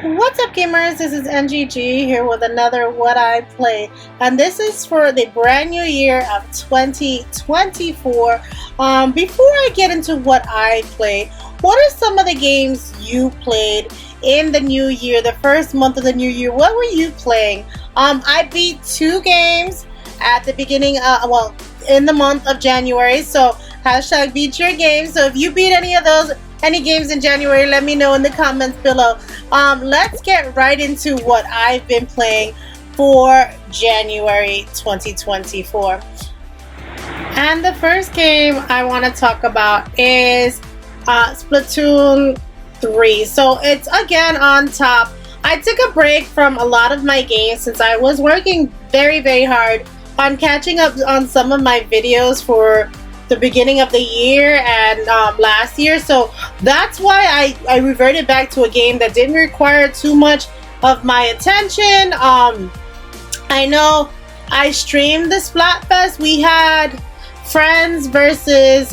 What's up, gamers? This is NGG here with another What I Play, and this is for the brand new year of 2024. Before I get into what I played, what are some of the games you played in the new year, the first month of the new year? What were you playing? I beat 2 games at the beginning, in the month of January, so hashtag beat your game. So if you beat any games in January, let me know in the comments below. Let's get right into what I've been playing for January 2024. And the first game I want to talk about is Splatoon 3. So it's again on top. I took a break from a lot of my games since I was working very hard on catching up on some of my videos for the beginning of the year and last year, so that's why I reverted back to a game that didn't require too much of my attention. I know I streamed the Splatfest. We had friends versus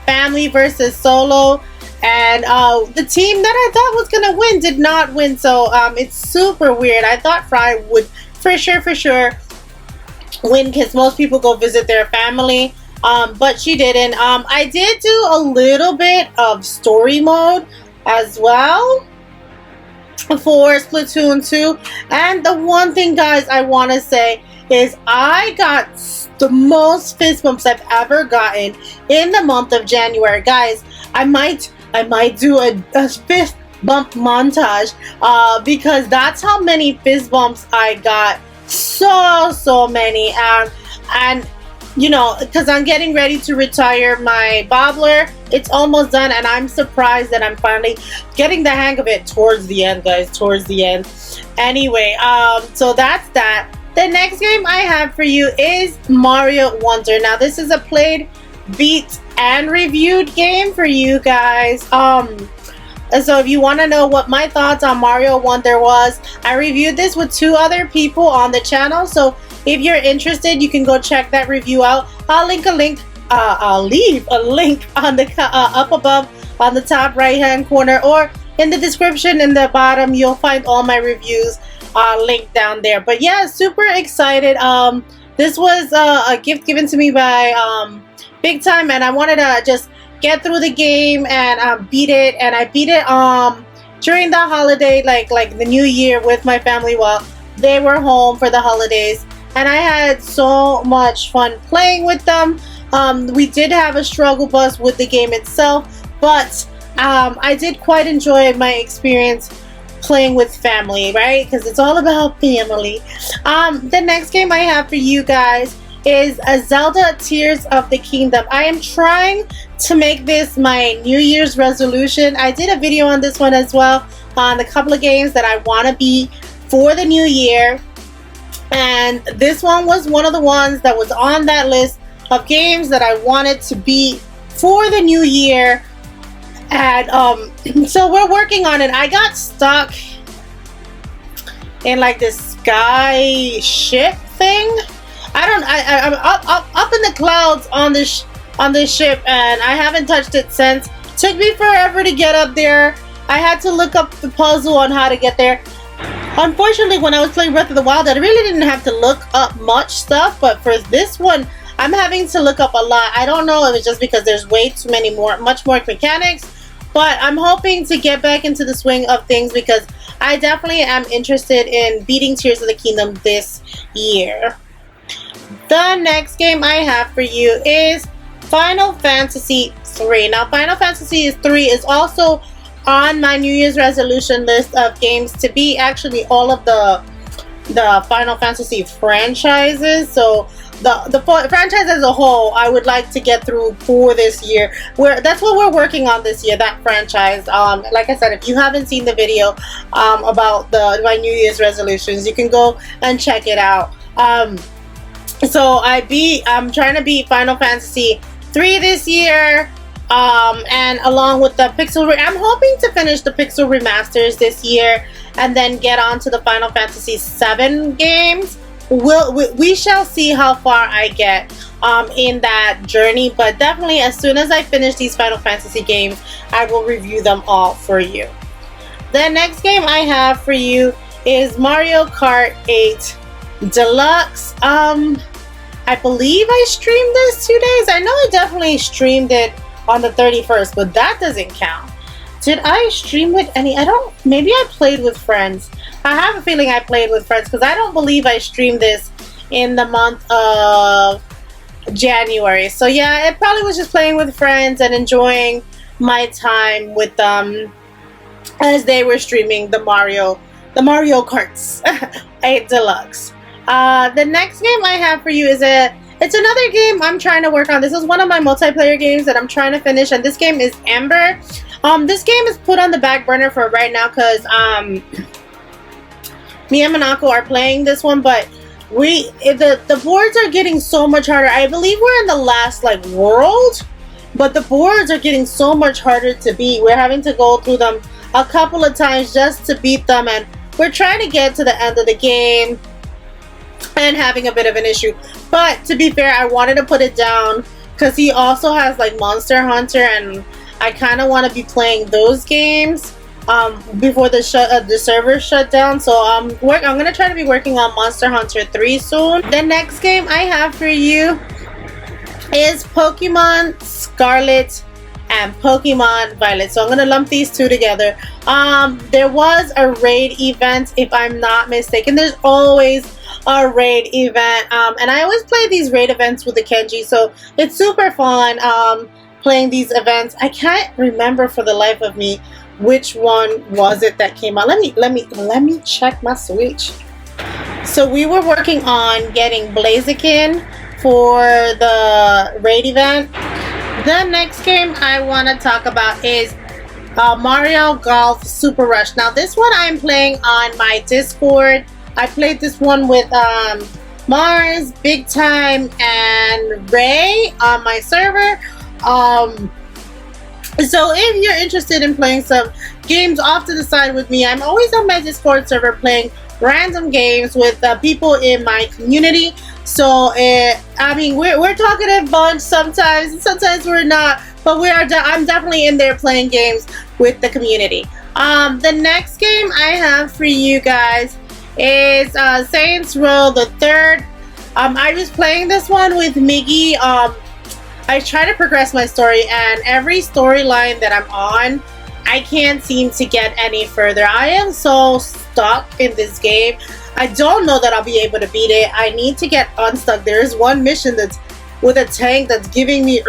family versus solo, and the team that I thought was gonna win did not win, so it's super weird. I thought Fry would for sure win because most people go visit their family, but she didn't. I did do a little bit of story mode as well for Splatoon 2, and the one thing, guys, I want to say is I got the most fist bumps I've ever gotten in the month of January. Guys, I might do a fist bump montage because that's how many fist bumps I got. So many, and you know, because I'm getting ready to retire my bobbler. It's almost done, and I'm surprised that I'm finally getting the hang of it towards the end, guys, towards the end. Anyway, so that's that. The next game I have for you is Mario Wonder. Now this is a played, beat, and reviewed game for you guys. So if you want to know what my thoughts on Mario Wonder was, I reviewed this with 2 other people on the channel. So if you're interested, you can go check that review out. I'll leave a link on the up above on the top right hand corner, or in the description in the bottom. You'll find all my reviews linked down there. But yeah, super excited. This was a gift given to me by Big Time, and I wanted to just get through the game and beat it. And I beat it during the holiday, like the new year, with my family while they were home for the holidays, and I had so much fun playing with them. We did have a struggle bus with the game itself, but I did quite enjoy my experience playing with family, right? Because it's all about family. The next game I have for you guys is a Zelda Tears of the Kingdom. I am trying to make this my New Year's resolution. I did a video on this one as well, on a couple of games that I want to beat for the new year, and this one was one of the ones that was on that list of games that I wanted to beat for the new year. And so we're working on it. I got stuck in like this sky ship thing. I'm up in the clouds on this ship, and I haven't touched it since. Took me forever to get up there. I had to look up the puzzle on how to get there. Unfortunately, when I was playing Breath of the Wild, I really didn't have to look up much stuff, but for this one, I'm having to look up a lot. I don't know if it's just because there's way too much more mechanics, but I'm hoping to get back into the swing of things because I definitely am interested in beating Tears of the Kingdom this year. The next game I have for you is Final Fantasy 3. Now, Final Fantasy 3 is also on my New Year's resolution list of games to beat. Actually, all of the Final Fantasy franchises. So the franchise as a whole, I would like to get through for this year. That's what we're working on this year, that franchise. Like I said, if you haven't seen the video about my New Year's resolutions, you can go and check it out. So I'm trying to beat Final Fantasy 3 this year, and along with the I'm hoping to finish the Pixel remasters this year, and then get on to the Final Fantasy 7 games. We shall see how far I get in that journey, but definitely as soon as I finish these Final Fantasy games, I will review them all for you. The next game I have for you is Mario Kart 8 Deluxe. I believe I streamed this 2 days. I know I definitely streamed it on the 31st, but that doesn't count. Did I stream with any? I don't. Maybe I played with friends. I have a feeling I played with friends because I don't believe I streamed this in the month of January. So yeah, it probably was just playing with friends and enjoying my time with them as they were streaming the Mario Karts 8 Deluxe. The next game I have for you is it's another game I'm trying to work on. This is one of my multiplayer games that I'm trying to finish, and this game is Embr. This game is put on the back burner for right now because me and Monaco are playing this one, but the boards are getting so much harder. I believe we're in the last world, but the boards are getting so much harder to beat. We're having to go through them a couple of times just to beat them, and we're trying to get to the end of the game and having a bit of an issue. But to be fair, I wanted to put it down because he also has Monster Hunter, and I kind of want to be playing those games before the server shut down. So I'm gonna try to be working on Monster Hunter 3 soon. The next game I have for you is Pokemon Scarlet and Pokemon Violet. So I'm gonna lump these two together. There was a raid event, if I'm not mistaken. There's always a raid event, and I always play these raid events with the Kenji, so it's super fun playing these events. I can't remember for the life of me which one was it that came out. Let me check my Switch. So we were working on getting Blaziken for the raid event. The next game I want to talk about is Mario Golf Super Rush. Now this one I'm playing on my Discord. I played this one with Mars, Big Time, and Ray on my server. So if you're interested in playing some games off to the side with me, I'm always on my Discord server playing random games with people in my community. So I mean, we're talkative bunch sometimes, and sometimes we're not, but I'm definitely in there playing games with the community. The next game I have for you guys is Saints Row the Third. I was playing this one with Miggy. I try to progress my story, and every storyline that I'm on, I can't seem to get any further. I am so stuck in this game. I don't know that I'll be able to beat it. I need to get unstuck. There is one mission that's with a tank that's giving me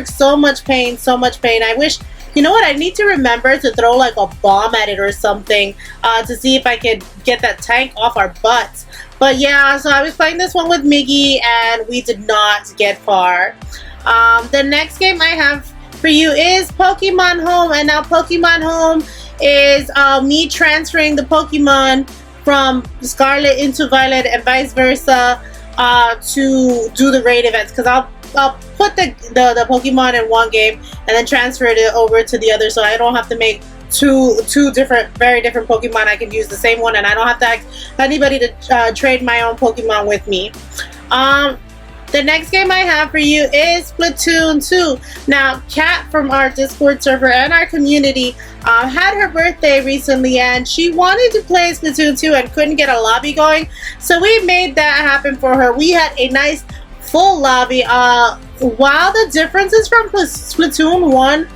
so much pain, so much pain. I wish, you know what, I need to remember to throw a bomb at it or something to see if I could get that tank off our butts. But yeah, so I was playing this one with Miggy, and we did not get far. The next game I have for you is Pokemon Home, and now Pokemon Home is me transferring the Pokemon from Scarlet into Violet and vice versa to do the raid events, because I'll put the Pokemon in one game and then transfer it over to the other, so I don't have to make two very different Pokemon. I can use the same one, and I don't have to ask anybody to trade my own Pokemon with me. The next game I have for you is Splatoon 2. Now, Kat from our Discord server and our community had her birthday recently, and she wanted to play Splatoon 2 and couldn't get a lobby going. So we made that happen for her. We had a nice full lobby. While the differences from Splatoon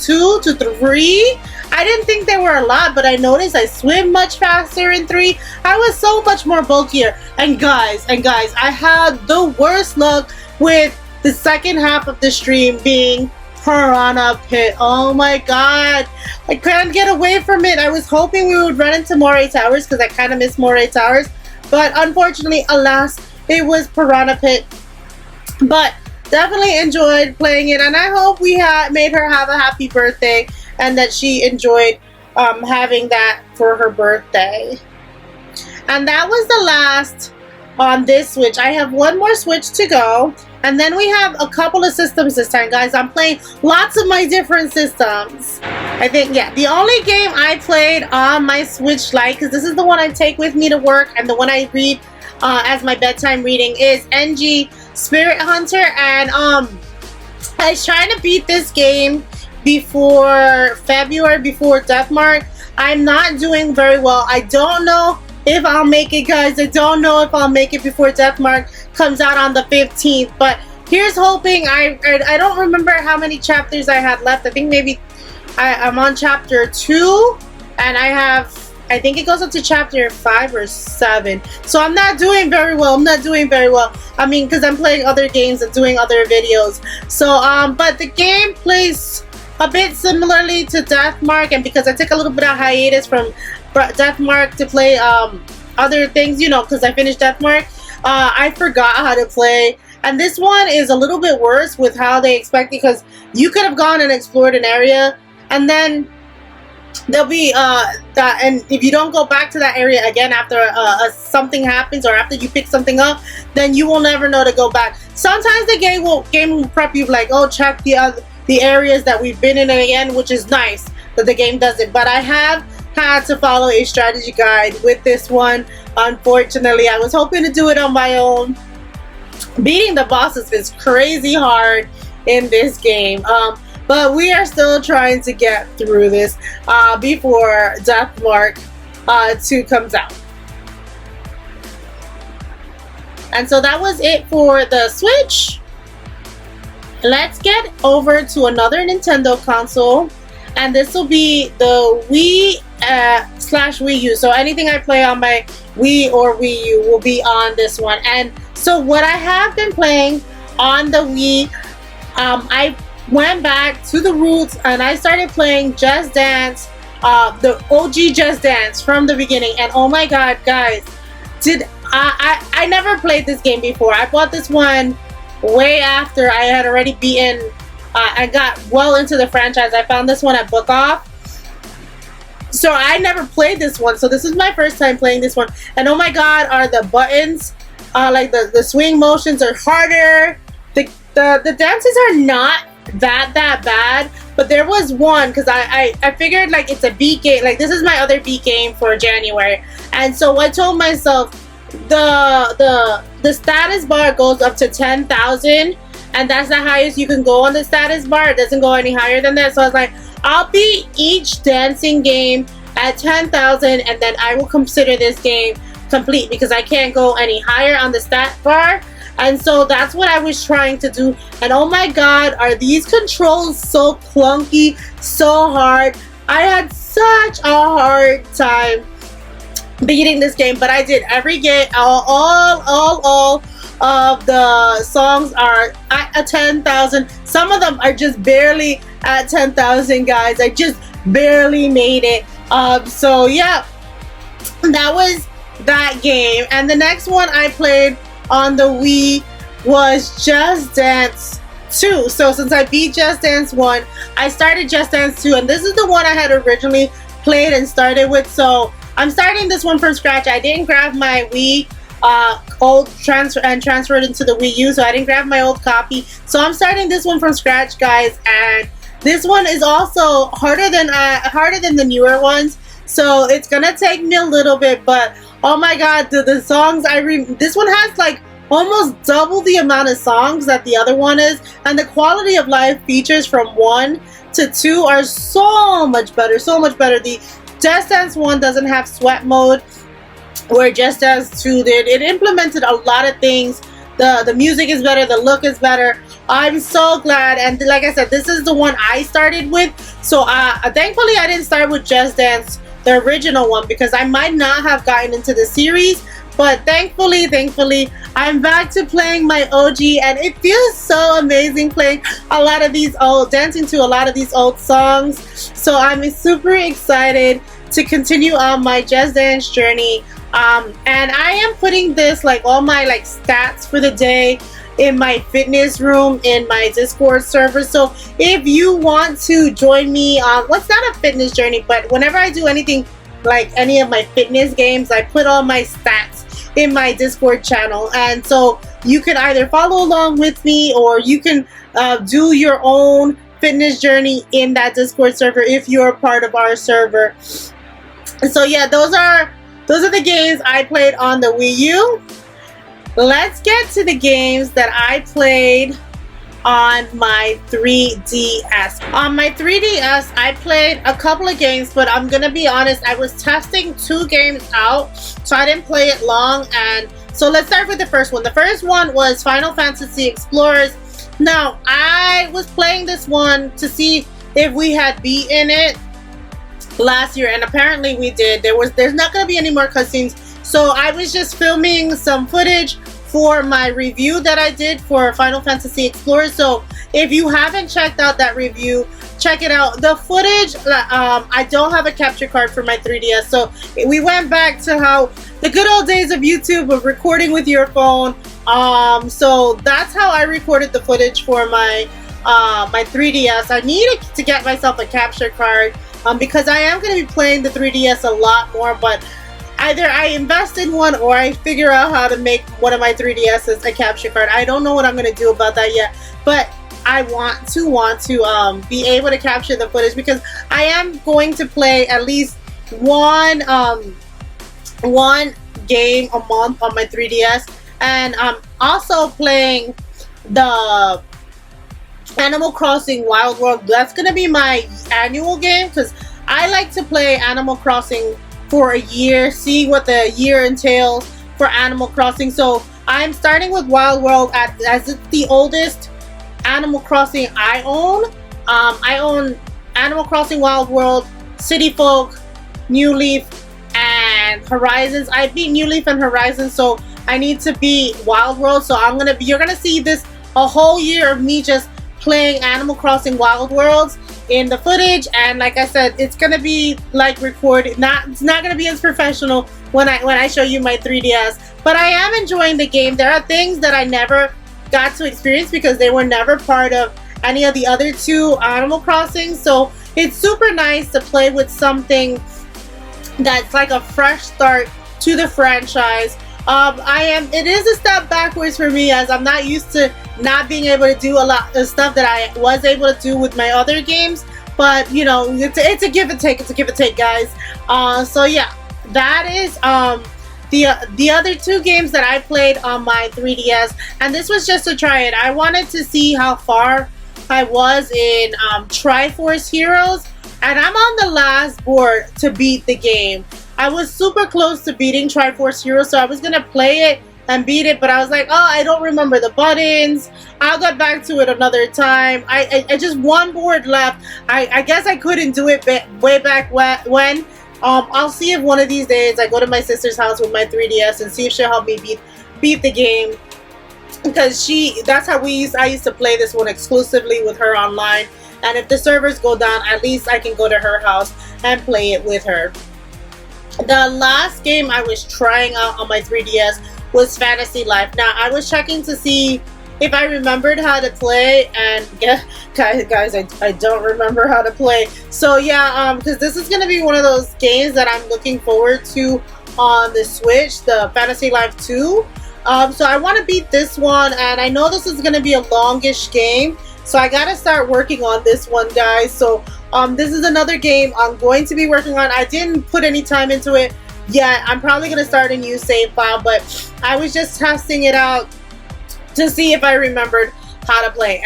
2 to 3, I didn't think there were a lot, but I noticed I swim much faster in 3. I was so much more bulkier. And guys, I had the worst luck with the second half of the stream being Piranha Pit. Oh my god, I couldn't get away from it. I was hoping we would run into Moray Towers because I kind of miss Moray Towers, but unfortunately, alas, it was Piranha Pit. But definitely enjoyed playing it, and I hope we made her have a happy birthday and that she enjoyed having that for her birthday. And that was the last on this Switch. I have one more Switch to go, and then we have a couple of systems this time, guys. I'm playing lots of my different systems. I think, yeah, the only game I played on my Switch Lite, because this is the one I take with me to work and the one I read as my bedtime reading, is NG Spirit Hunter. And I was trying to beat this game before February, before Death Mark, I'm not doing very well. I don't know if I'll make it, guys. I don't know if I'll make it before Deathmark comes out on the 15th. But here's hoping. I don't remember how many chapters I had left. I think maybe I'm on chapter 2. And I think it goes up to chapter 5 or 7. So I'm not doing very well. I'm not doing very well. I mean, because I'm playing other games and doing other videos. So, but the game plays a bit similarly to Deathmark, and because I took a little bit of hiatus from Deathmark to play other things, you know, because I finished Deathmark, I forgot how to play. And this one is a little bit worse with how they expect, because you could have gone and explored an area, and then there'll be that, and if you don't go back to that area again after something happens or after you pick something up, then you will never know to go back. Sometimes the game will prep you like, oh, check the areas that we've been in again, which is nice that the game does it. But I have had to follow a strategy guide with this one. Unfortunately, I was hoping to do it on my own. Beating the bosses is crazy hard in this game. But we are still trying to get through this before Deathmark 2 comes out. And so that was it for the Switch. Let's get over to another Nintendo console. And this will be the Wii / Wii U. So anything I play on my Wii or Wii U will be on this one. And so what I have been playing on the Wii, I went back to the roots and I started playing Just Dance, the OG Just Dance from the beginning. And oh my god, guys, I never played this game before. I bought this one way after I had already beaten, I got well into the franchise. I found this one at Book Off. So I never played this one. So this is my first time playing this one. And oh my god, are the buttons, like the swing motions are harder. The dances are not that bad, but there was one, because I figured like it's a beat game, like this is my other beat game for January, and so I told myself the status bar goes up to 10,000, and that's the highest you can go on the status bar. It doesn't go any higher than that. So I was like, I'll beat each dancing game at 10,000, and then I will consider this game complete, because I can't go any higher on the stat bar. And so that's what I was trying to do. And oh my god, are these controls so clunky, so hard. I had such a hard time beating this game, but I did every game. All of the songs are at 10,000. Some of them are just barely at 10,000, guys. I just barely made it. So yeah, that was that game. And the next one I played on the Wii was Just Dance 2. So since I beat Just Dance 1, I started Just Dance 2, and this is the one I had originally played and started with. So I'm starting this one from scratch. I didn't grab my Wii old transfer it into the Wii U, so I didn't grab my old copy. So I'm starting this one from scratch, guys, and this one is also harder than the newer ones. So it's gonna take me a little bit, but oh my god, the songs this one has like almost double the amount of songs that the other one is, and the quality of life features from 1 to 2 are so much better, so much better. The Just Dance 1 doesn't have sweat mode, where Just Dance 2 did. It implemented a lot of things. The music is better, the look is better. I'm so glad, and like I said, this is the one I started with. So thankfully I didn't start with Just Dance, the original one, because I might not have gotten into the series. But thankfully I'm back to playing my OG, and it feels so amazing playing dancing to a lot of these old songs. So I'm super excited to continue on my Just Dance journey. And I am putting this, like, all my like stats for the day in my fitness room in my Discord server. So if you want to join me on, well, it's not a fitness journey, but whenever I do anything like any of my fitness games, I put all my stats in my Discord channel, and so you can either follow along with me, or you can do your own fitness journey in that Discord server if you're a part of our server. So yeah, those are the games I played on the Wii U. Let's get to the games that I played on my 3DS. On my 3DS, I played a couple of games, but I'm gonna be honest, I was testing 2 games out, so I didn't play it long. And so let's start with the first one. The first one was Final Fantasy Explorers. Now, I was playing this one to see if we had beaten it last year, and apparently we did. There's not going to be any more cutscenes, so I was just filming some footage for my review that I did for Final Fantasy Explorers. So if you haven't checked out that review, check it out. The footage, I don't have a capture card for my 3DS, so we went back to how the good old days of YouTube of recording with your phone. So that's how I recorded the footage for my my 3DS. I needed to get myself a capture card because I am going to be playing the 3DS a lot more, but either I invest in one or I figure out how to make one of my 3DSs a capture card. I don't know what I'm going to do about that yet, but I want to be able to capture the footage because I am going to play at least one game a month on my 3DS, and I'm also playing the Animal Crossing Wild World. That's gonna be my annual game because I like to play Animal Crossing for a year, see what the year entails for Animal Crossing. So I'm starting with Wild World as it's the oldest Animal Crossing I own. I own Animal Crossing Wild World, City Folk, New Leaf, and Horizons. I beat New Leaf and Horizons, so I need to beat Wild World. So you're gonna see this a whole year of me just playing Animal Crossing Wild Worlds in the footage. And like I said, it's gonna be like recorded. It's not gonna be as professional when I show you my 3DS, but I am enjoying the game. There are things that I never got to experience because they were never part of any of the other 2 Animal Crossings. So it's super nice to play with something that's like a fresh start to the franchise. It is a step backwards for me as I'm not used to not being able to do a lot of stuff that I was able to do with my other games, but you know, it's a give and take. It's a give and take, guys. So yeah, that is the other 2 games that I played on my 3DS, and this was just to try it. I wanted to see how far I was in Triforce Heroes, and I'm on the last board to beat the game. I was super close to beating Triforce Heroes, so I was gonna play it and beat it, but I was like, oh, I don't remember the buttons. I'll get back to it another time. I just one board left. I guess I couldn't do it way back when. I'll see if one of these days I go to my sister's house with my 3DS and see if she'll help me beat the game, because that's how I used to play this one exclusively with her online. And if the servers go down, at least I can go to her house and play it with her. The last game I was trying out on my 3DS was Fantasy Life. Now, I was checking to see if I remembered how to play, and yeah, guys, I don't remember how to play. So yeah, because this is going to be one of those games that I'm looking forward to on the Switch, the Fantasy Life 2. So I want to beat this one, and I know this is going to be a longish game, so I got to start working on this one, guys. So this is another game I'm going to be working on. I didn't put any time into it yet. I'm probably going to start a new save file, but I was just testing it out to see if I remembered how to play,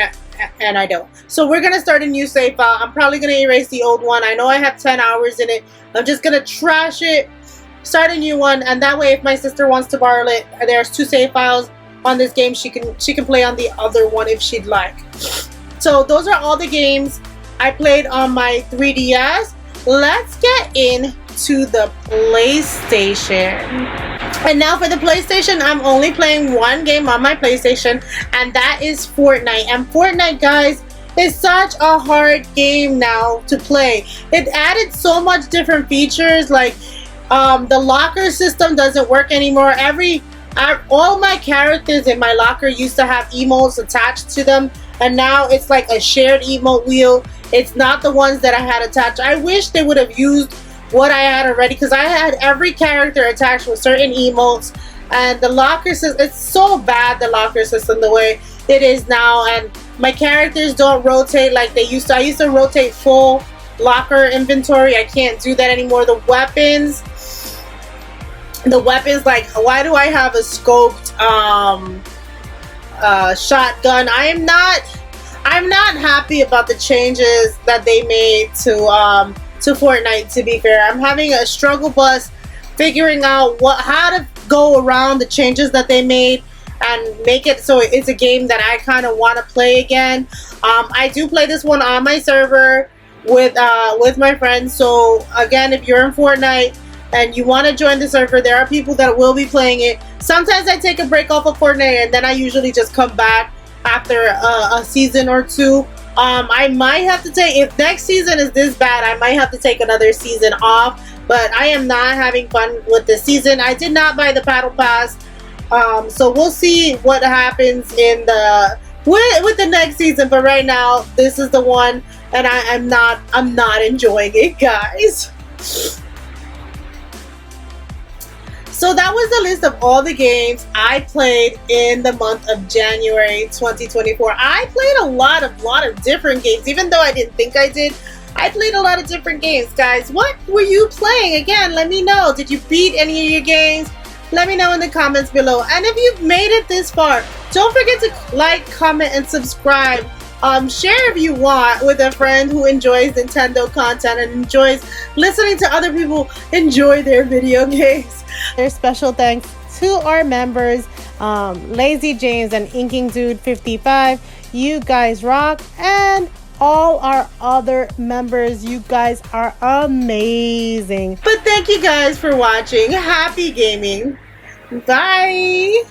and I don't. So we're going to start a new save file. I'm probably going to erase the old one. I know I have 10 hours in it. I'm just going to trash it, start a new one, and that way if my sister wants to borrow it, there's 2 save files on this game. She can play on the other one if she'd like. So those are all the games I played on my 3DS. Let's get into the PlayStation. And now for the PlayStation, I'm only playing one game on my PlayStation, and that is Fortnite. And Fortnite, guys, is such a hard game now to play. It added so much different features, like the locker system doesn't work anymore. All my characters in my locker used to have emotes attached to them, and now it's like a shared emote wheel. It's not the ones that I had attached. I wish they would have used what I had already, because I had every character attached with certain emotes, and the locker system, it's so bad, the locker system, the way it is now, and my characters don't rotate like they used to. I used to rotate full locker inventory. I can't do that anymore. The weapons, like, why do I have a scoped shotgun? I am not I'm not happy about the changes that they made to Fortnite, to be fair. I'm having a struggle bus figuring out how to go around the changes that they made and make it so it's a game that I kind of want to play again. I do play this one on my server with my friends. So again, if you're in Fortnite and you want to join the server, there are people that will be playing it. Sometimes I take a break off of Fortnite and then I usually just come back after a season or two. I might have to take, if next season is this bad, I might have to take another season off, but I am not having fun with this season. I did not buy the battle pass, so we'll see what happens in the with the next season, but right now this is the one, and I'm not enjoying it, guys. So that was the list of all the games I played in the month of January 2024. I played a lot of different games, even though I didn't think I did. I played a lot of different games, guys. What were you playing? Again, let me know. Did you beat any of your games? Let me know in the comments below. And if you've made it this far, don't forget to like, comment, and subscribe. Share if you want with a friend who enjoys Nintendo content and enjoys listening to other people enjoy their video games. There's special thanks to our members, Lazy James and Inking Dude 55. You guys rock, and all our other members, you guys are amazing. But thank you guys for watching. Happy gaming. Bye.